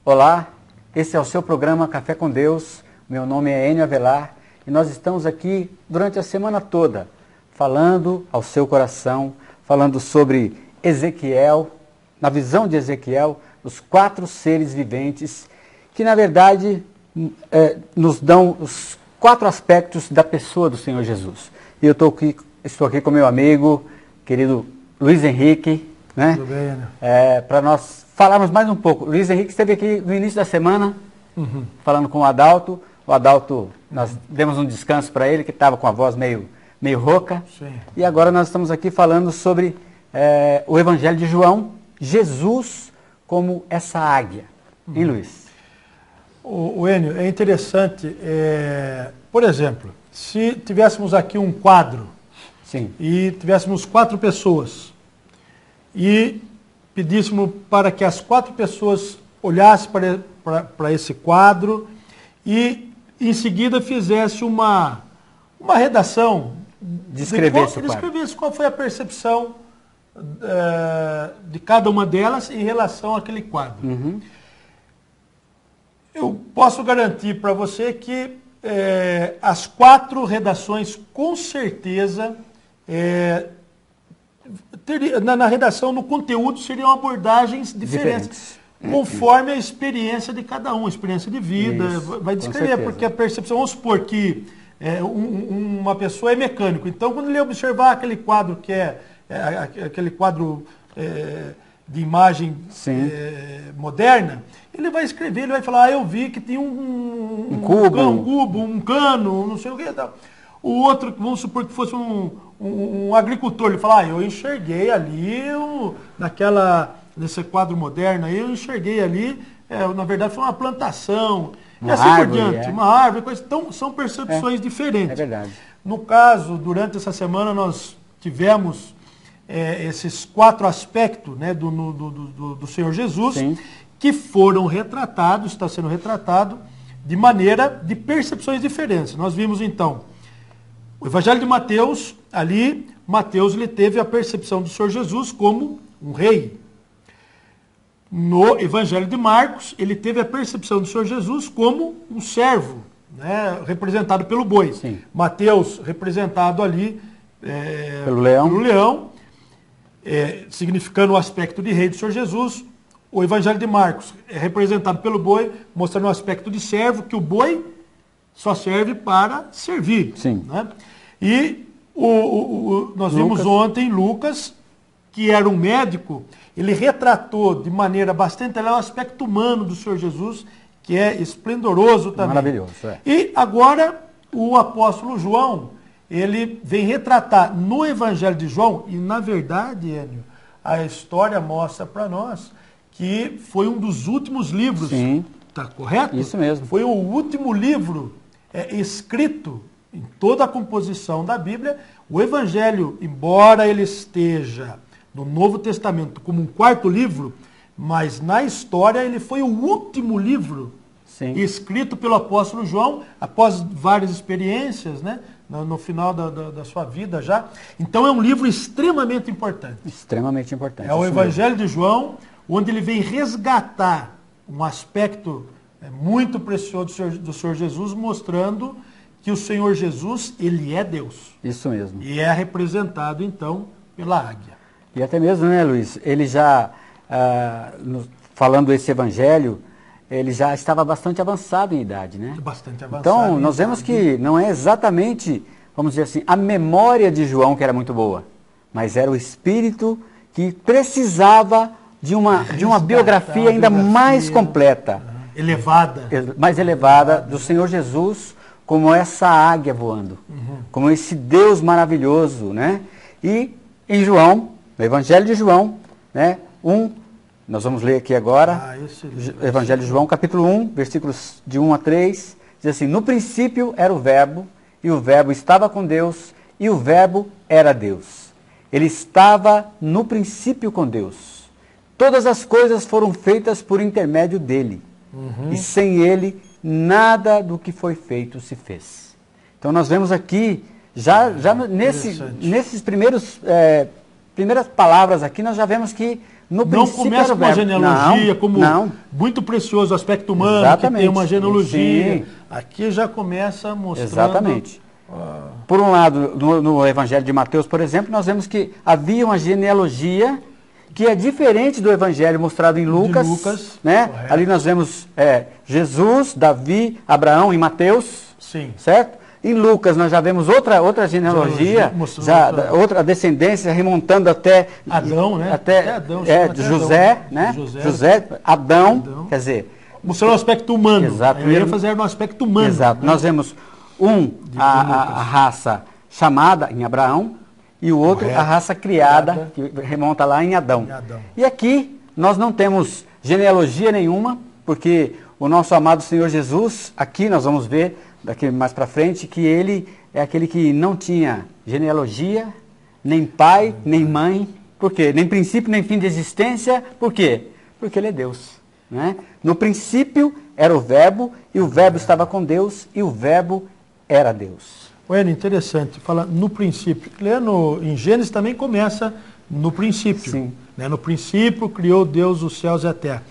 Olá, esse é o seu programa Café com Deus. Meu nome é Enio Avelar e nós estamos aqui durante a semana toda falando ao seu coração, falando sobre Ezequiel, na visão de Ezequiel, os 4 seres viventes que na verdade nos dão os 4 aspectos da pessoa do Senhor Jesus. E eu estou aqui com meu amigo, querido Luiz Henrique, né? Tudo bem, né? Para nós falarmos mais um pouco. O Luiz Henrique esteve aqui no início da semana, falando com o Adalto. O Adalto, nós demos um descanso para ele, que estava com a voz meio rouca. Sim. E agora nós estamos aqui falando sobre o Evangelho de João, Jesus como essa águia. Hein, Luiz? O Enio, é interessante, por exemplo, se tivéssemos aqui um quadro, Sim. E tivéssemos 4 pessoas, e pedíssemos para que as 4 pessoas olhassem para esse quadro e em seguida fizesse uma redação, Descrevesse qual foi a percepção de cada uma delas em relação àquele quadro. Uhum. Eu posso garantir para você que as 4 redações, com certeza, na redação, no conteúdo, seriam abordagens diferentes. Conforme a experiência de cada um, a experiência de vida, isso, vai descrever, porque a percepção, vamos supor que uma pessoa é mecânico, então quando ele observar aquele quadro que aquele quadro de imagem moderna, ele vai escrever, ele vai falar, eu vi que tem um cubo, um cano, não sei o que e tal. O outro, vamos supor que fosse um agricultor, ele fala, eu enxerguei ali, nesse quadro moderno aí, eu enxerguei ali, na verdade foi uma plantação, e assim por diante, uma árvore, coisa. Então são percepções diferentes. É verdade. No caso, durante essa semana nós tivemos esses 4 aspectos, né, do Senhor Jesus, sim, que foram retratados, está sendo retratado de maneira de percepções diferentes. Nós vimos então o Evangelho de Mateus, ali Mateus ele teve a percepção do Senhor Jesus como um rei. No Evangelho de Marcos, ele teve a percepção do Senhor Jesus como um servo, né, representado pelo boi. Sim. Mateus representado ali pelo leão, significando o aspecto de rei do Senhor Jesus. O Evangelho de Marcos é representado pelo boi, mostrando o aspecto de servo, que o boi só serve para servir. Sim. Né? E nós vimos ontem Lucas, que era um médico, ele retratou de maneira bastante o aspecto humano do Senhor Jesus, que é esplendoroso também. Maravilhoso. E agora o apóstolo João, ele vem retratar no Evangelho de João, e na verdade, Enio, a história mostra para nós que foi um dos últimos livros. Sim. Tá correto? Isso mesmo. Foi o último livro escrito em toda a composição da Bíblia. O Evangelho, embora ele esteja no Novo Testamento como um 4º livro, mas na história ele foi o último livro, sim, escrito pelo apóstolo João, após várias experiências, né, no final da sua vida já. Então é um livro extremamente importante. Extremamente importante. É o Evangelho de João, onde ele vem resgatar um aspecto muito precioso do Senhor Jesus, mostrando que o Senhor Jesus, ele é Deus. Isso mesmo. E é representado, então, pela águia. E até mesmo, né, Luiz, ele já, falando esse evangelho, ele já estava bastante avançado em idade, né? Bastante avançado. Então, nós vemos que não é exatamente, vamos dizer assim, a memória de João que era muito boa, mas era o espírito que precisava de uma biografia ainda mais completa. Mais elevada do Senhor Jesus, como essa águia voando, como esse Deus maravilhoso, né? E em João, no Evangelho de João, né, nós vamos ler aqui agora, Evangelho de João, capítulo 1, versículos de 1 a 3, diz assim, no princípio era o Verbo, e o Verbo estava com Deus, e o Verbo era Deus. Ele estava no princípio com Deus. Todas as coisas foram feitas por intermédio dele, e sem ele, nada do que foi feito se fez. Então nós vemos aqui, nesses primeiras palavras aqui, nós já vemos que No Não princípio começa era o com uma verbo. genealogia, Não, como não. muito precioso o aspecto humano, Exatamente. que tem uma genealogia. Sim. Aqui já começa mostrando... Exatamente. Por um lado, no Evangelho de Mateus, por exemplo, nós vemos que havia uma genealogia que é diferente do Evangelho mostrado em Lucas. Lucas, né? correto. Ali nós vemos Jesus, Davi, Abraão em Mateus. Sim. Certo? Em Lucas nós já vemos outra genealogia, outra descendência remontando até Adão, né? Até Adão, José, Adão, né? José, Adão, quer dizer, mostrando o aspecto humano. Exato. Eu ia fazer no aspecto humano. Exato. Né? Nós vemos a raça chamada em Abraão e o outro Correto. a raça criada, que remonta lá em Adão. E aqui nós não temos genealogia nenhuma, porque o nosso amado Senhor Jesus, aqui nós vamos ver daqui mais para frente, que ele é aquele que não tinha genealogia, nem pai, nem mãe. Por quê? Nem princípio, nem fim de existência. Por quê? Porque ele é Deus. Né? No princípio era o verbo, e o verbo estava com Deus, e o verbo era Deus. Bueno, interessante. Fala no princípio. Lendo em Gênesis também começa no princípio. Sim. Né? No princípio criou Deus os céus e a terra.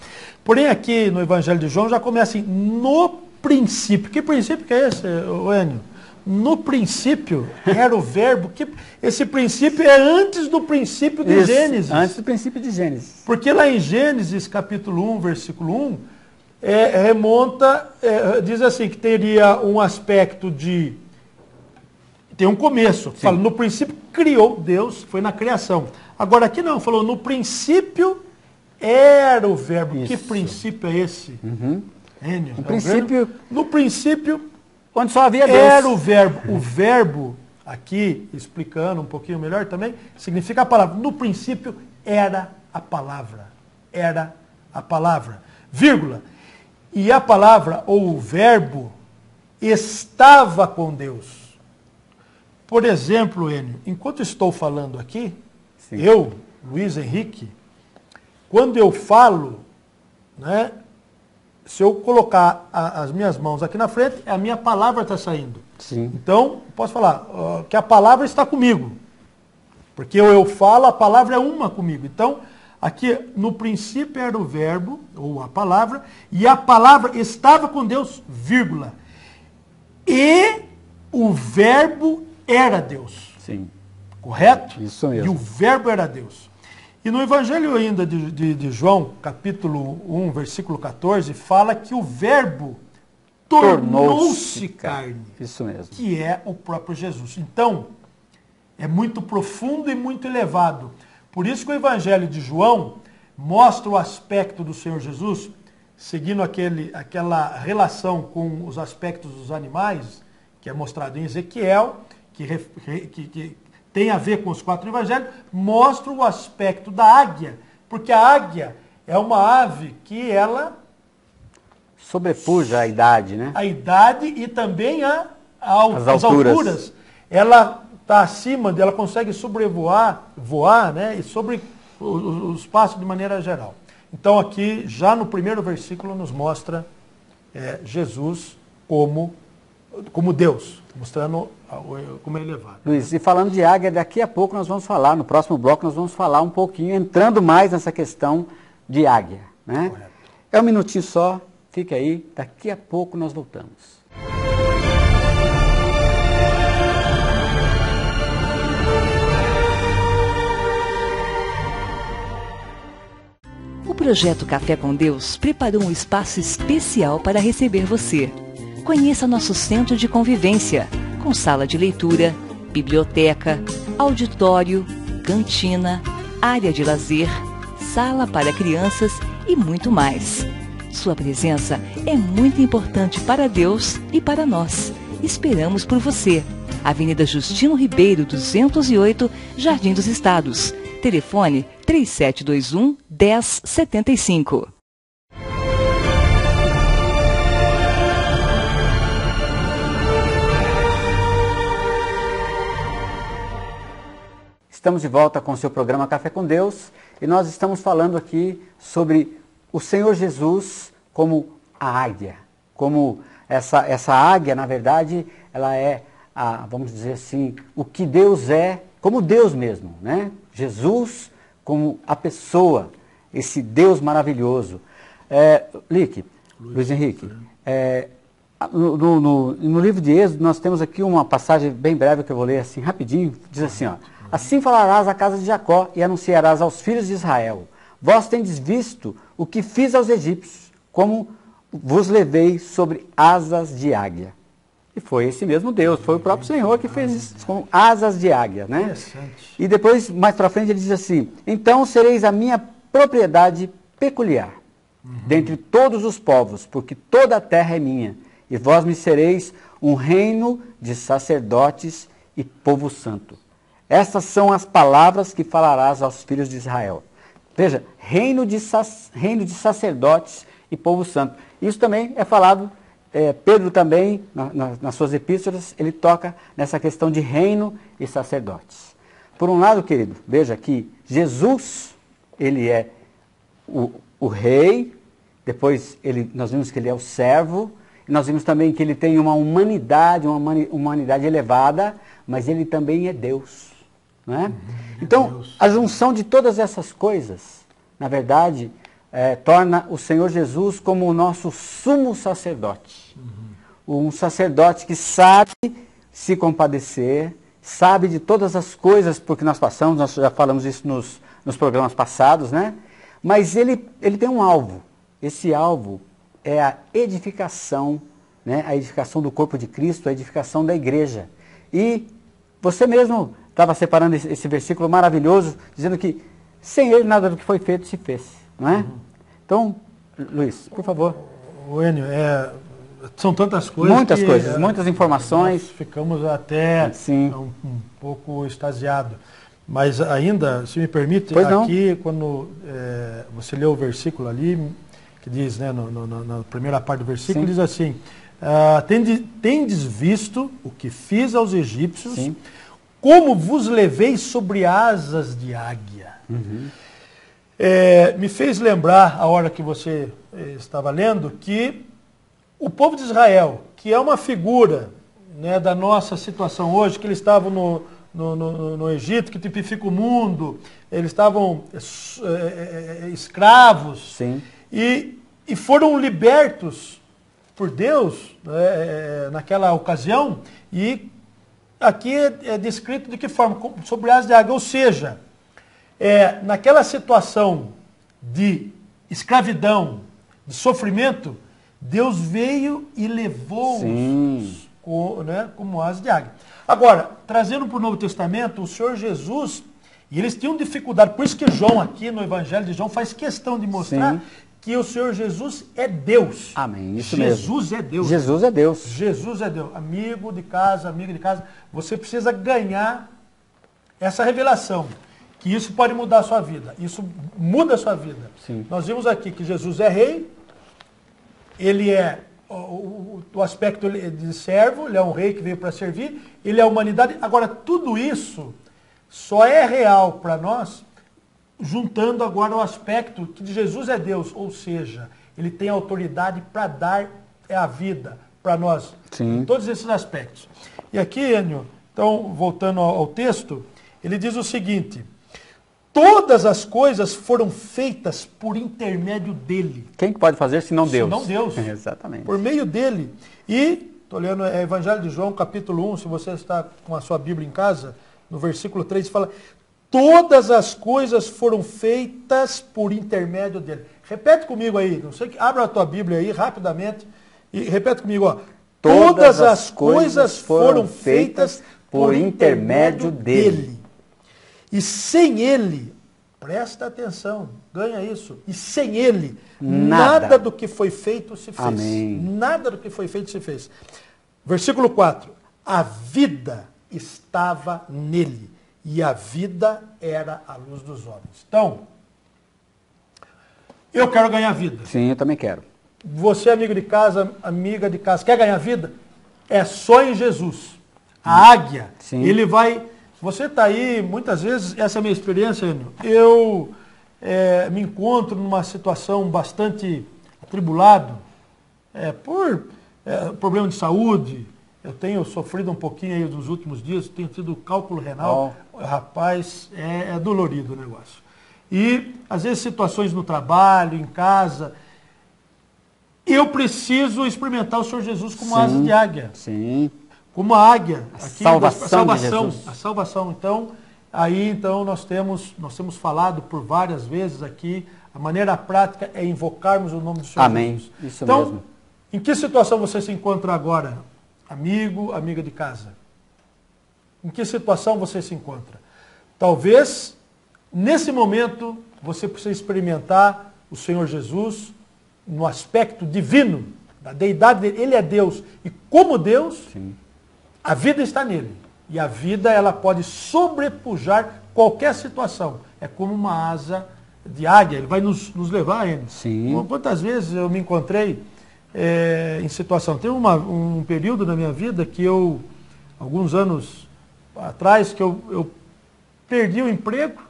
Porém aqui no Evangelho de João já começa assim, no princípio. Que princípio que é esse, Enio? No princípio era o verbo. Esse princípio é antes do princípio de Isso, Gênesis. antes do princípio de Gênesis. Porque lá em Gênesis, capítulo 1, versículo 1, diz assim, que teria um aspecto de... Tem um começo. Fala, no princípio criou Deus, foi na criação. Agora aqui não, falou, no princípio era o verbo. Isso. Que princípio é esse? Enio, no princípio, onde só havia Deus. Era o verbo. O verbo, aqui, explicando um pouquinho melhor também, significa a palavra. No princípio, era a palavra. Era a palavra. Vírgula. E a palavra, ou o verbo, estava com Deus. Por exemplo, Enio, enquanto estou falando aqui, Sim. eu, Luiz Henrique, quando eu falo, né, se eu colocar as minhas mãos aqui na frente, a minha palavra está saindo. Sim. Então, posso falar que a palavra está comigo. Porque eu falo, a palavra é uma comigo. Então, aqui no princípio era o verbo, ou a palavra, e a palavra estava com Deus, vírgula. E o verbo era Deus. Sim. Correto? Isso mesmo. E o verbo era Deus. E no Evangelho ainda de João, capítulo 1, versículo 14, fala que o verbo tornou-se carne. Isso mesmo. Que é o próprio Jesus. Então, é muito profundo e muito elevado. Por isso que o Evangelho de João mostra o aspecto do Senhor Jesus, seguindo aquela relação com os aspectos dos animais, que é mostrado em Ezequiel, que tem a ver com os 4 evangelhos, mostra o aspecto da águia, porque a águia é uma ave que ela... sobrepuja a idade, né? A idade e também as alturas. Ela está acima, ela consegue voar, né? E sobre o espaço de maneira geral. Então aqui, já no primeiro versículo, nos mostra Jesus como Deus, mostrando como é elevado. Luiz, e falando de águia, daqui a pouco nós vamos falar, no próximo bloco nós vamos falar um pouquinho, entrando mais nessa questão de águia. Né? Correto. É um minutinho só, fica aí, daqui a pouco nós voltamos. O projeto Café com Deus preparou um espaço especial para receber você. Conheça nosso centro de convivência, com sala de leitura, biblioteca, auditório, cantina, área de lazer, sala para crianças e muito mais. Sua presença é muito importante para Deus e para nós. Esperamos por você. Avenida Justino Ribeiro, 208, Jardim dos Estados. Telefone 3721-1075. Estamos de volta com o seu programa Café com Deus e nós estamos falando aqui sobre o Senhor Jesus como a águia. Como essa águia, na verdade, ela é, vamos dizer assim, o que Deus é, como Deus mesmo, né? Jesus como a pessoa. esse Deus maravilhoso. Luiz Henrique, no livro de Êxodo nós temos aqui uma passagem bem breve que eu vou ler assim rapidinho, diz assim, ó: assim falarás à casa de Jacó e anunciarás aos filhos de Israel: vós tendes visto o que fiz aos egípcios, como vos levei sobre asas de águia. E foi esse mesmo Deus, foi o próprio Senhor que fez isso com asas de águia, né? E depois, mais para frente, ele diz assim: então sereis a minha propriedade peculiar, dentre todos os povos, porque toda a terra é minha, e vós me sereis um reino de sacerdotes e povo santo. Essas são as palavras que falarás aos filhos de Israel. Veja, reino de sacerdotes e povo santo. Isso também é falado, Pedro também, nas suas epístolas, ele toca nessa questão de reino e sacerdotes. Por um lado, querido, veja que Jesus, ele é o rei, depois nós vimos que ele é o servo, e nós vimos também que ele tem uma humanidade elevada, mas ele também é Deus. Não é? Então, a junção de todas essas coisas, na verdade, torna o Senhor Jesus como o nosso sumo sacerdote. Um sacerdote que sabe se compadecer, sabe de todas as coisas porque nós passamos, nós já falamos isso nos programas passados, né? Mas ele tem um alvo. Esse alvo é a edificação, né? A edificação do corpo de Cristo, a edificação da igreja. E você mesmo estava separando esse versículo maravilhoso, dizendo que sem ele nada do que foi feito se fez, não é? Então, Luiz, por favor. Enio, são tantas coisas. Muitas coisas, muitas informações. Nós ficamos até um pouco extasiados. Mas ainda, se me permite, aqui, quando você leu o versículo ali, que diz, né, na primeira parte do versículo, diz assim: tendes visto o que fiz aos egípcios, como vos levei sobre asas de águia. Me fez lembrar, a hora que você estava lendo, que o povo de Israel, que é uma figura, né, da nossa situação hoje, que eles estavam no Egito, que tipifica o mundo, eles estavam escravos, e foram libertos por Deus, naquela ocasião, e aqui é descrito de que forma? Sobre asas de águia, ou seja, naquela situação de escravidão, de sofrimento, Deus veio e levou-os como asas de águia. Agora, trazendo para o Novo Testamento, o Senhor Jesus, e eles tinham dificuldade, por isso que João aqui no Evangelho de João faz questão de mostrar que o Senhor Jesus é Deus. Amém, isso Jesus mesmo. É Deus. Jesus é Deus. Jesus é Deus. Amigo de casa, amiga de casa, você precisa ganhar essa revelação, que isso pode mudar a sua vida. Isso muda a sua vida. Nós vimos aqui que Jesus é rei, ele é o aspecto de servo, ele é um rei que veio para servir, ele é a humanidade. Agora, tudo isso só é real para nós, juntando agora o aspecto que de Jesus é Deus, ou seja, ele tem autoridade para dar a vida para nós, em todos esses aspectos. E aqui, Enio, então, voltando ao texto, ele diz o seguinte: todas as coisas foram feitas por intermédio dele. Quem pode fazer senão Deus? Senão Deus. Exatamente. Por meio dele. E, estou lendo o Evangelho de João, capítulo 1, se você está com a sua Bíblia em casa, no versículo 3, fala: todas as coisas foram feitas por intermédio dele. Repete comigo aí, não sei que, abra a tua Bíblia aí rapidamente e repete comigo, ó. Todas as coisas foram feitas por intermédio dele. E sem ele, presta atenção, ganha isso, e sem ele, nada do que foi feito se fez. Amém. Nada do que foi feito se fez. Versículo 4. A vida estava nele, e a vida era a luz dos homens. Então, eu quero ganhar vida. Sim, eu também quero. Você, amigo de casa, amiga de casa, quer ganhar vida? É só em Jesus. A águia, ele vai... Você está aí, muitas vezes, essa é a minha experiência, Enio, eu me encontro numa situação bastante atribulado, por problema de saúde. Eu tenho sofrido um pouquinho aí nos últimos dias, tenho tido cálculo renal. Rapaz, é dolorido o negócio. E, às vezes, situações no trabalho, em casa, eu preciso experimentar o Senhor Jesus como asa de águia. Sim. Como a águia. Aqui, salvação de Jesus. A salvação. Então, nós temos falado por várias vezes aqui, a maneira prática é invocarmos o nome do Senhor Amém. Jesus. Isso então, mesmo. Em que situação você se encontra agora, amigo, amiga de casa? Em que situação você se encontra? Talvez, nesse momento, você precisa experimentar o Senhor Jesus no aspecto divino, da deidade dele. Ele é Deus. E como Deus, sim, a vida está nele. E a vida, ela pode sobrepujar qualquer situação. É como uma asa de águia. Ele vai nos levar a ele. Sim. Quantas vezes eu me encontrei em situação. Teve um período na minha vida que alguns anos atrás, que eu perdi o emprego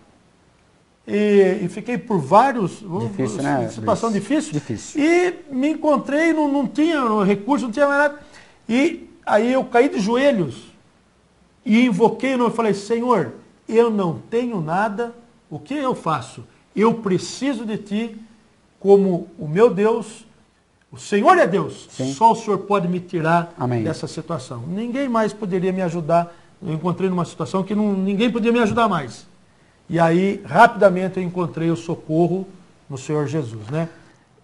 e fiquei por vários... Difícil, né? Situação difícil. Difícil. E me encontrei, não tinha recurso, não tinha mais nada. E aí eu caí de joelhos e invoquei o nome e falei, Senhor, eu não tenho nada, o que eu faço? Eu preciso de Ti como o meu Deus. O Senhor é Deus. Sim. Só o Senhor pode me tirar Amém. Dessa situação. Ninguém mais poderia me ajudar. Eu encontrei numa situação que ninguém podia me ajudar mais. E aí, rapidamente, eu encontrei o socorro no Senhor Jesus, né?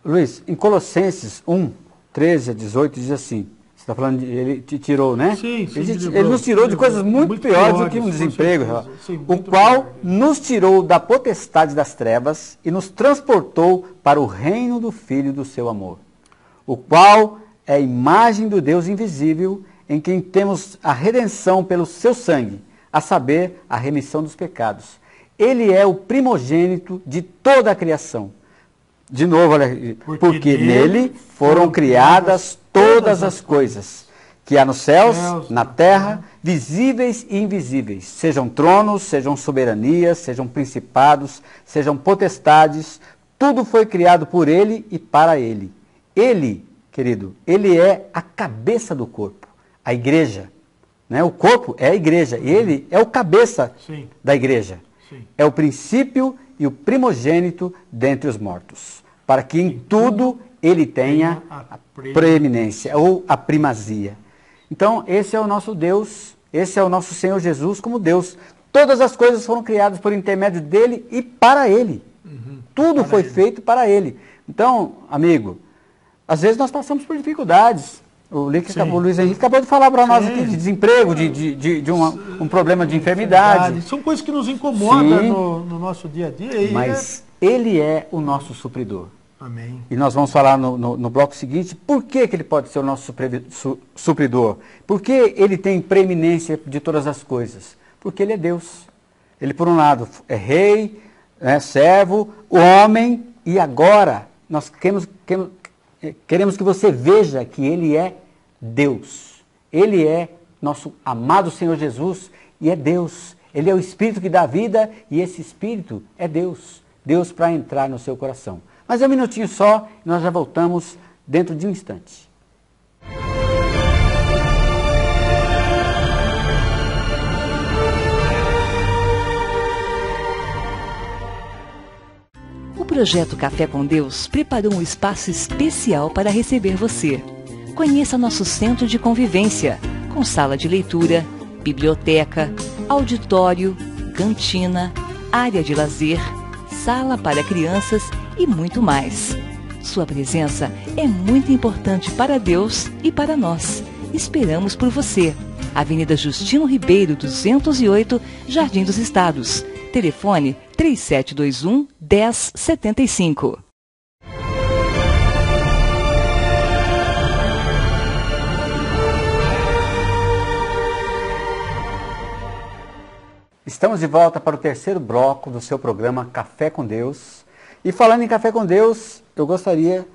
Luiz, em Colossenses 1, 13 a 18, diz assim, você está falando, ele te tirou, né? Sim, ele nos tirou de coisas muito piores do que um desemprego, sim, o qual nos tirou da potestade das trevas e nos transportou para o reino do Filho do seu amor, o qual é a imagem do Deus invisível, em quem temos a redenção pelo seu sangue, a saber, a remissão dos pecados. Ele é o primogênito de toda a criação. De novo, olha, porque nele foram criadas todas as coisas, que há nos céus, na terra, visíveis e invisíveis, sejam tronos, sejam soberanias, sejam principados, sejam potestades, tudo foi criado por ele e para ele. Ele, querido, ele é a cabeça do corpo, a igreja. Né? O corpo é a igreja, e ele é o cabeça Sim. da igreja. Sim. É o princípio e o primogênito dentre os mortos, para que em tudo ele tenha a preeminência ou a primazia. Então, esse é o nosso Deus, esse é o nosso Senhor Jesus como Deus. Todas as coisas foram criadas por intermédio dele e para ele. Tudo foi feito para ele. Então, amigo, às vezes nós passamos por dificuldades. O Luiz Henrique acabou de falar para nós aqui de desemprego, de um problema de enfermidade. São coisas que nos incomodam no nosso dia a dia. Mas ele é o nosso supridor. Amém. E nós vamos falar no bloco seguinte, por que ele pode ser o nosso supridor? Porque ele tem preeminência de todas as coisas? Porque ele é Deus. Ele, por um lado, é rei, é servo, homem, e agora nós queremos que você veja que ele é Deus. Ele é nosso amado Senhor Jesus e é Deus. Ele é o Espírito que dá vida e esse Espírito é Deus. Deus para entrar no seu coração. Mas é um minutinho só e nós já voltamos dentro de um instante. O projeto Café com Deus preparou um espaço especial para receber você. Conheça nosso centro de convivência, com sala de leitura, biblioteca, auditório, cantina, área de lazer, sala para crianças e muito mais. Sua presença é muito importante para Deus e para nós. Esperamos por você. Avenida Justino Ribeiro, 208, Jardim dos Estados. Telefone 3721-1075. Estamos de volta para o terceiro bloco do seu programa Café com Deus. E falando em Café com Deus, eu gostaria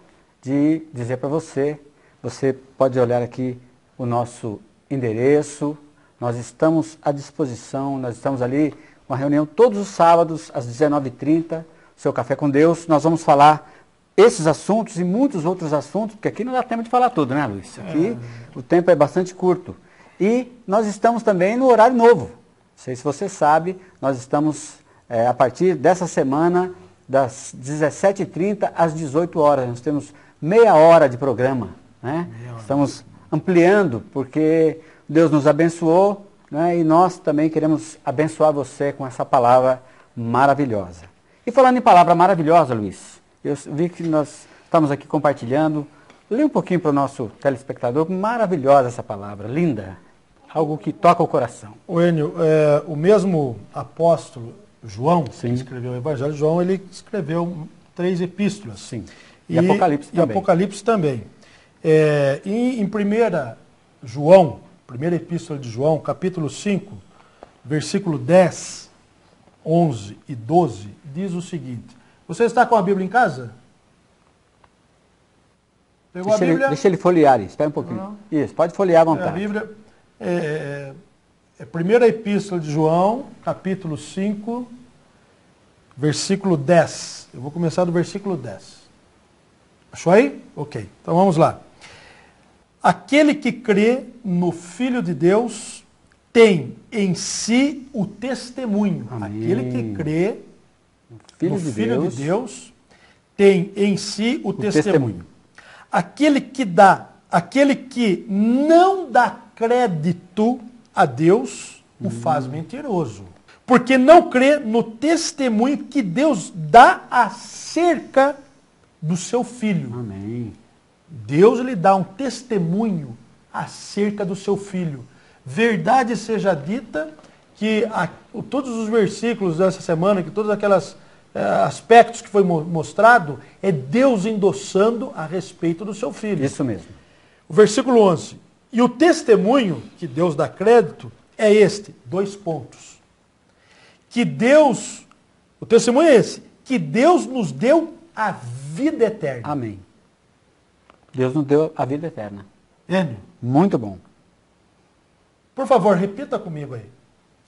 de dizer para você, você pode olhar aqui o nosso endereço, nós estamos à disposição, nós estamos ali, uma reunião todos os sábados às 19h30, seu Café com Deus. Nós vamos falar esses assuntos e muitos outros assuntos, porque aqui não dá tempo de falar tudo, né, Luiz? Aqui o tempo é bastante curto. E nós estamos também no horário novo. Não sei se você sabe, nós estamos a partir dessa semana, das 17h30 às 18 horas. Nós temos meia hora de programa, né? Estamos ampliando, porque Deus nos abençoou, né? E nós também queremos abençoar você com essa palavra maravilhosa. E falando em palavra maravilhosa, Luiz, eu vi que nós estamos aqui compartilhando. Lê um pouquinho para o nosso telespectador. Maravilhosa essa palavra, linda. Algo que toca o coração. O Enio, o mesmo apóstolo João, Sim. que escreveu o Evangelho de João, ele escreveu 3 epístolas. Sim. E Apocalipse também. E Apocalipse também. Em 1 João, primeira epístola de João, capítulo 5, versículo 10, 11 e 12, diz o seguinte. Você está com a Bíblia em casa? Pegou a Bíblia? Deixa ele folhear ali, espera um pouquinho. Não. Isso, pode folhear à vontade. A Bíblia primeira epístola de João, capítulo 5, versículo 10. Eu vou começar do versículo 10. Achou aí? Ok. Então vamos lá. Aquele que crê no Filho de Deus tem em si o testemunho. Amém. Aquele que crê no Filho Deus de Deus tem em si o testemunho. Aquele que não dá crédito a Deus, o faz mentiroso. Porque não crê no testemunho que Deus dá acerca do seu Filho. Amém. Deus lhe dá um testemunho acerca do seu Filho. Verdade seja dita que todos os versículos dessa semana, que todos aqueles aspectos que foi mostrado, é Deus endossando a respeito do seu Filho. Isso mesmo. O versículo 11. E o testemunho que Deus dá crédito é este, 2 pontos. Que Deus, o testemunho é esse, que Deus nos deu a vida eterna. Amém. Deus nos deu a vida eterna. Enio, Muito bom. por favor, repita comigo aí.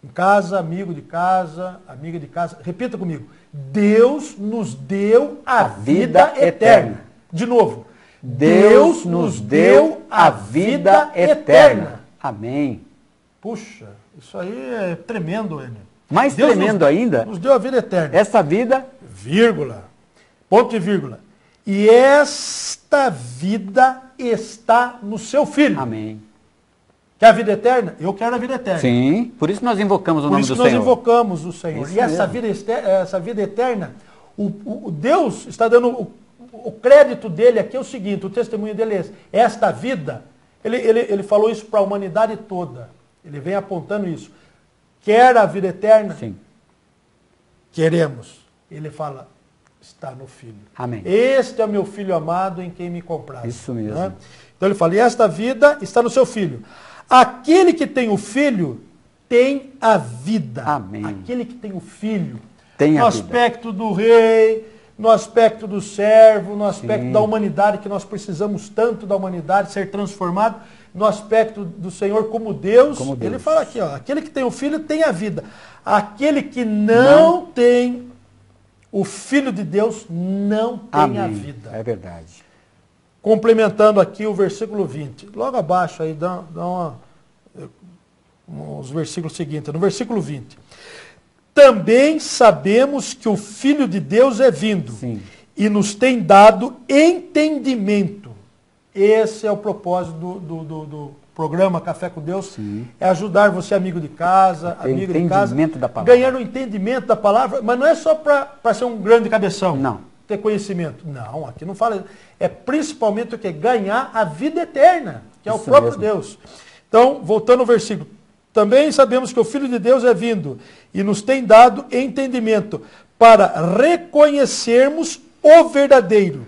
Em casa, amigo de casa, amiga de casa, repita comigo. Deus nos deu a vida eterna. De novo. Deus nos deu a vida eterna. Amém. Puxa, isso aí é tremendo, Enio. Mais Deus tremendo ainda, nos deu a vida eterna. essa vida, Vírgula. Ponto e vírgula. E esta vida está no seu Filho. amém. Quer a vida eterna? Eu quero a vida eterna. Sim, por isso nós invocamos o Por nome isso do que nós Senhor. invocamos o Senhor. Isso E essa mesmo. vida eterna, o Deus está dando o crédito dele aqui é o seguinte, o testemunho dele é esse. Esta vida, ele falou isso para a humanidade toda. Ele vem apontando isso. Quer a vida eterna? Sim. Queremos. Ele fala, está no Filho. Amém. Este é o meu Filho amado em quem me compraste. Isso mesmo. Né? Então ele fala, e esta vida está no seu Filho. Aquele que tem o Filho tem a vida. Amém. Aquele que tem o Filho. Tem no a vida. aspecto do rei, no aspecto do servo, no aspecto Sim. da humanidade, que nós precisamos tanto da humanidade ser transformado, no aspecto do Senhor como Deus. Como Deus. Ele fala aqui, ó, aquele que tem o Filho tem a vida. Aquele que não tem o Filho de Deus não tem Amém. a vida. É verdade. Complementando aqui o versículo 20. Logo abaixo aí, dá os versículos seguintes. No versículo 20. Também sabemos que o Filho de Deus é vindo. Sim. E nos tem dado entendimento. Esse é o propósito do programa Café com Deus. Sim. É ajudar você, amigo de casa, Ter amiga de casa, entendimento da palavra. ganhar o entendimento da palavra, mas não é só para ser um grande cabeção. Não. Ter conhecimento. Não, aqui não fala. É principalmente o que? Ganhar a vida eterna, que é o Isso próprio mesmo. Deus. Então, voltando ao versículo. Também sabemos que o Filho de Deus é vindo e nos tem dado entendimento para reconhecermos o verdadeiro.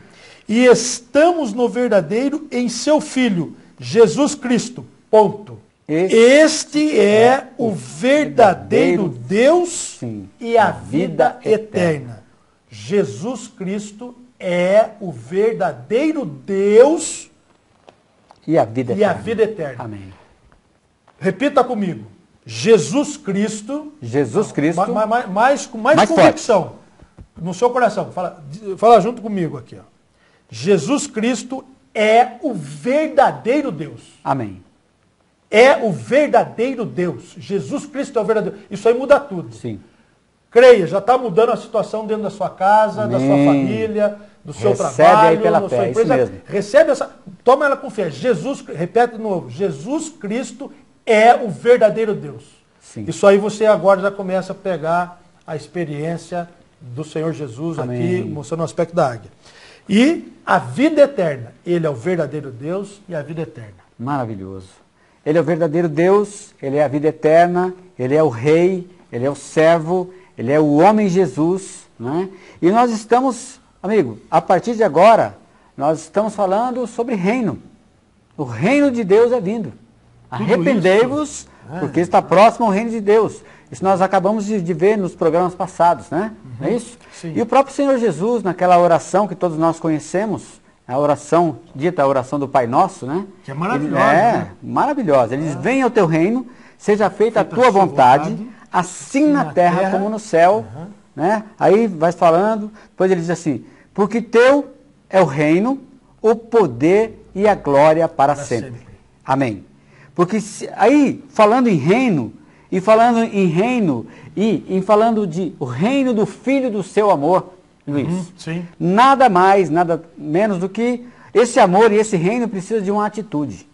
E estamos no verdadeiro em seu Filho, Jesus Cristo. Ponto. Este é o verdadeiro Deus Sim. e a vida eterna. Jesus Cristo é o verdadeiro Deus E a vida e a eterna. vida eterna. Amém. Repita comigo. Jesus Cristo. Jesus Cristo. Com mais convicção. No seu coração. Fala junto comigo aqui. Ó. Jesus Cristo é o verdadeiro Deus. Amém. É o verdadeiro Deus. Jesus Cristo é o verdadeiro. Isso aí muda tudo. Sim. Creia, já está mudando a situação dentro da sua casa, da sua família, do seu trabalho, aí pela da fé, sua empresa. isso mesmo. Recebe essa, toma ela com fé. Jesus, repete de novo, Jesus Cristo é o verdadeiro Deus. Sim. Isso aí você agora já começa a pegar a experiência do Senhor Jesus. Amém. Aqui, mostrando o aspecto da águia. E a vida eterna. Ele é o verdadeiro Deus e a vida eterna. Maravilhoso. Ele é o verdadeiro Deus, ele é a vida eterna, ele é o rei, ele é o servo, ele é o homem Jesus, né? E nós estamos, amigo, a partir de agora, nós estamos falando sobre reino. O reino de Deus é vindo. Arrependei-vos, porque está próximo ao reino de Deus. Isso nós acabamos de ver nos programas passados, né? Não é isso? Sim. E o próprio Senhor Jesus, naquela oração que todos nós conhecemos, a oração, dita a oração do Pai Nosso, né? Que é maravilhosa. Né? Maravilhosa. Ele diz, venha ao teu reino, seja feita a tua vontade, assim na terra como no céu. Né? Aí vai falando, depois ele diz assim, porque teu é o reino, o poder e a glória para sempre. Amém. Porque aí, falando em reino, e falando em reino, e falando de o reino do Filho do seu amor, Luiz, sim. Nada mais, nada menos do que esse amor e esse reino precisa de uma atitude.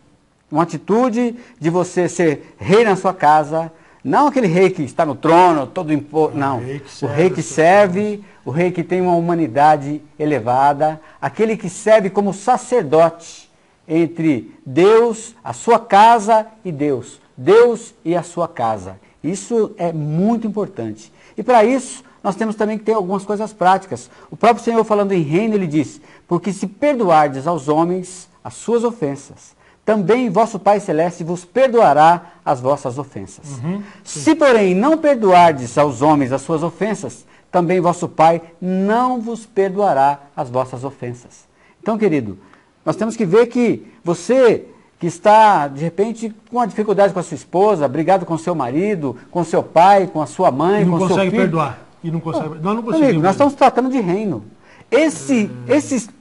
Uma atitude de você ser rei na sua casa, não aquele rei que está no trono, todo imposto, não. O rei que serve, o rei que tem uma humanidade elevada, aquele que serve como sacerdote entre Deus, a sua casa e Deus. Deus e a sua casa. Isso é muito importante. E para isso, nós temos também que ter algumas coisas práticas. O próprio Senhor, falando em reino, ele diz, porque se perdoardes aos homens as suas ofensas, também vosso Pai Celeste vos perdoará as vossas ofensas. Se, porém, não perdoardes aos homens as suas ofensas, também vosso Pai não vos perdoará as vossas ofensas. Então, querido, nós temos que ver que você que está, de repente, com uma dificuldade com a sua esposa, brigado com seu marido, com seu pai, com a sua mãe, com o seu filho. Não consegue perdoar. E não consegue, nós não conseguimos. Amigo, nós estamos tratando de reino. Esse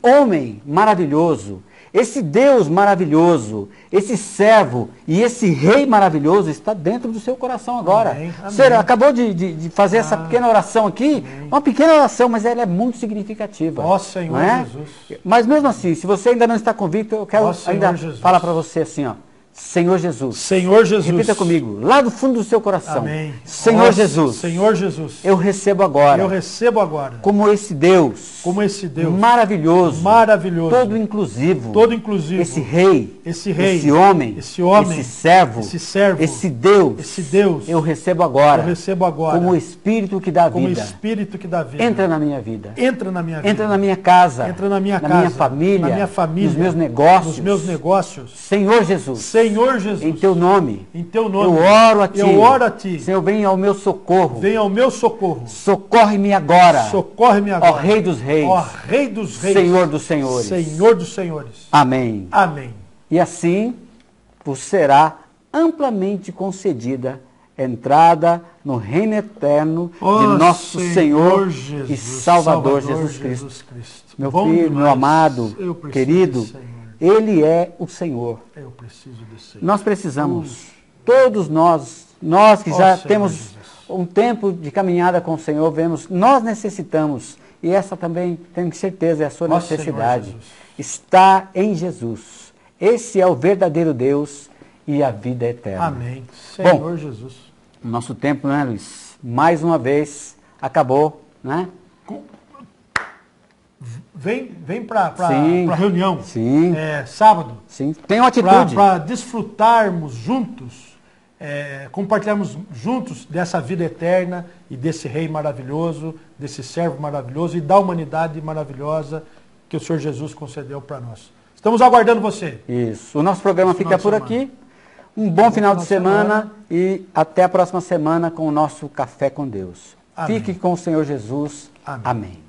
homem maravilhoso, esse Deus maravilhoso, esse servo e esse rei maravilhoso está dentro do seu coração agora. Amém, amém. Você acabou de fazer essa pequena oração aqui, uma pequena oração, mas ela é muito significativa. Ó Senhor Jesus. Mas mesmo assim, se você ainda não está convicto, eu quero ainda Jesus. falar para você assim, ó. Senhor Jesus. Senhor Jesus. Repita comigo, lá do fundo do seu coração. Amém. Senhor Jesus. Senhor Jesus. Eu recebo agora. Eu recebo agora. Como esse Deus. Como esse Deus. Maravilhoso. Maravilhoso. Todo inclusivo. Todo inclusivo. Esse rei. Esse rei. Esse homem. Esse homem. Esse servo. Esse servo. Esse Deus. Esse Deus. Eu recebo agora. Eu recebo agora. Como o Espírito que dá Como vida. Espírito que dá vida. Entra na minha vida. Entra na minha vida. Entra na minha casa. Entra na minha casa. Na minha família. Na minha família. Nos meus negócios. Nos meus negócios. Senhor Jesus. Senhor Jesus. Em teu nome. Em teu nome. Eu oro a ti. Eu oro a ti. Senhor, venha ao meu socorro. Venha ao meu socorro. Socorre-me agora. Socorre-me agora. Ó Rei dos Reis. Ó Rei dos Reis. Senhor dos Senhores. Senhor dos Senhores. Amém. Amém. E assim vos será amplamente concedida entrada no reino eterno de nosso Senhor Jesus, e Salvador Jesus Cristo. Meu filho, meu amado, querido, Ele é o Senhor. Eu preciso desse Senhor. Nós precisamos, todos nós que já temos um tempo de caminhada com o Senhor, vemos, nós necessitamos, e essa também, tenho certeza, é a sua necessidade, está em Jesus. Esse é o verdadeiro Deus e a vida eterna. Amém. Senhor Jesus. O nosso tempo, né, Luiz? Mais uma vez, acabou, né? Vem para a reunião. Sim. Sábado. Sim. Tem uma atitude. Para desfrutarmos juntos, compartilharmos juntos dessa vida eterna e desse rei maravilhoso, desse servo maravilhoso e da humanidade maravilhosa que o Senhor Jesus concedeu para nós. Estamos aguardando você. Isso. O nosso programa fica por aqui. Um bom final de semana e até a próxima semana com o nosso Café com Deus. Amém. Fique com o Senhor Jesus. Amém. Amém.